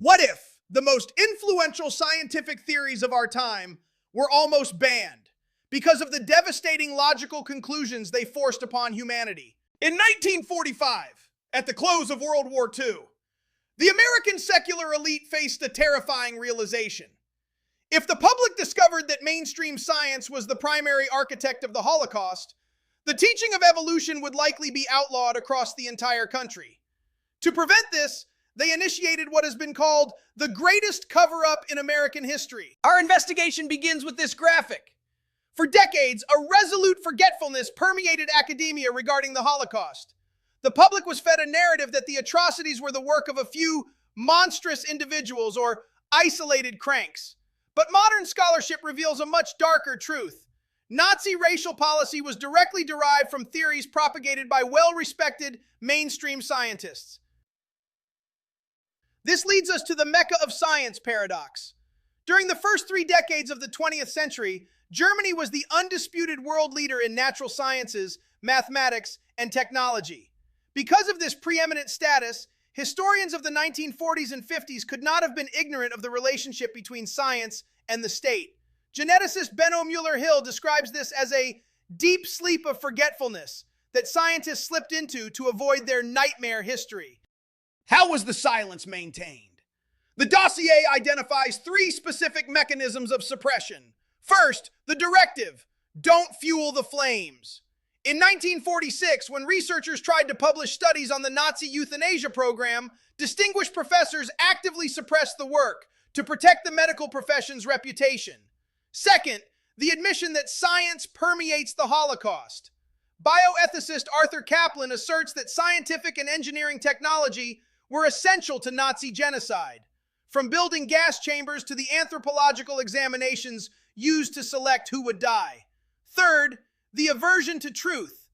What if the most influential scientific theories of our time were almost banned because of the devastating logical conclusions they forced upon humanity? In 1945, at the close of World War II, the American secular elite faced a terrifying realization. If the public discovered that mainstream science was the primary architect of the Holocaust, the teaching of evolution would likely be outlawed across the entire country. To prevent this, they initiated what has been called the greatest cover-up in American history. Our investigation begins with this graphic. For decades, a resolute forgetfulness permeated academia regarding the Holocaust. The public was fed a narrative that the atrocities were the work of a few monstrous individuals or isolated cranks. But modern scholarship reveals a much darker truth. Nazi racial policy was directly derived from theories propagated by well-respected mainstream scientists. This leads us to the Mecca of Science paradox. During the first 3 decades of the 20th century, Germany was the undisputed world leader in natural sciences, mathematics, and technology. Because of this preeminent status, historians of the 1940s and 50s could not have been ignorant of the relationship between science and the state. Geneticist Benno Mueller-Hill describes this as a deep sleep of forgetfulness that scientists slipped into to avoid their nightmare history. How was the silence maintained? The Dossier identifies 3 specific mechanisms of suppression. First, the directive, don't fuel the flames. In 1946, when researchers tried to publish studies on the Nazi euthanasia program, distinguished professors actively suppressed the work to protect the medical profession's reputation. Second, the admission that science permeates the Holocaust. Bioethicist Arthur Caplan asserts that scientific and engineering technology were essential to Nazi genocide, from building gas chambers to the anthropological examinations used to select who would die. Third, the aversion to truth.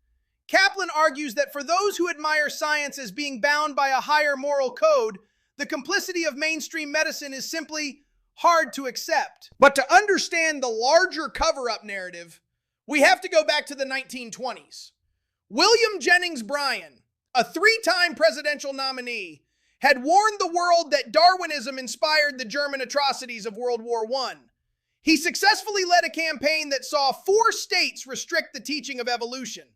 Caplan argues that for those who admire science as being bound by a higher moral code, the complicity of mainstream medicine is simply hard to accept. But to understand the larger cover-up narrative, we have to go back to the 1920s. William Jennings Bryan, a 3-time presidential nominee, had warned the world that Darwinism inspired the German atrocities of World War I. He successfully led a campaign that saw 4 states restrict the teaching of evolution.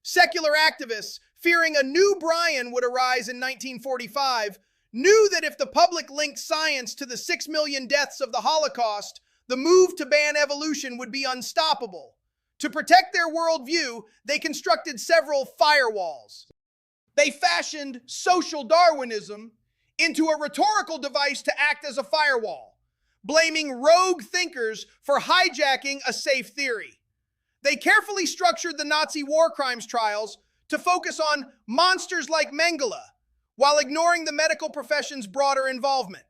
Secular activists, fearing a new Bryan would arise in 1945, knew that if the public linked science to the 6 million deaths of the Holocaust, the move to ban evolution would be unstoppable. To protect their worldview, they constructed several firewalls. They fashioned social Darwinism into a rhetorical device to act as a firewall, blaming rogue thinkers for hijacking a safe theory. They carefully structured the Nazi war crimes trials to focus on monsters like Mengele, while ignoring the medical profession's broader involvement.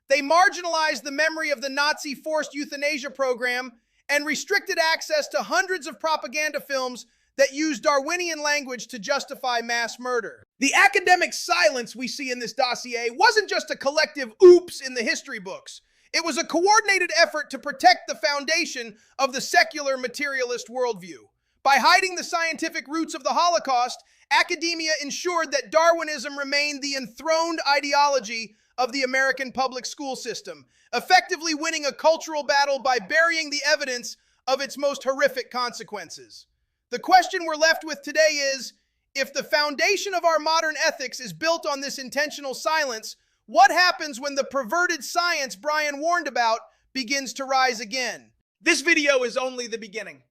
They marginalized the memory of the Nazi forced euthanasia program and restricted access to hundreds of propaganda films that used Darwinian language to justify mass murder. The academic silence we see in this dossier wasn't just a collective oops in the history books. It was a coordinated effort to protect the foundation of the secular materialist worldview. By hiding the scientific roots of the Holocaust, academia ensured that Darwinism remained the enthroned ideology of the American public school system, effectively winning a cultural battle by burying the evidence of its most horrific consequences. The question we're left with today is, if the foundation of our modern ethics is built on this intentional silence, what happens when the perverted science Bryan warned about begins to rise again? This video is only the beginning.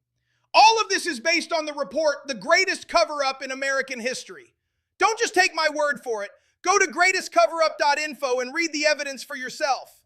All of this is based on the report, The Greatest Cover-Up in American History. Don't just take my word for it. Go to greatestcoverup.info and read the evidence for yourself.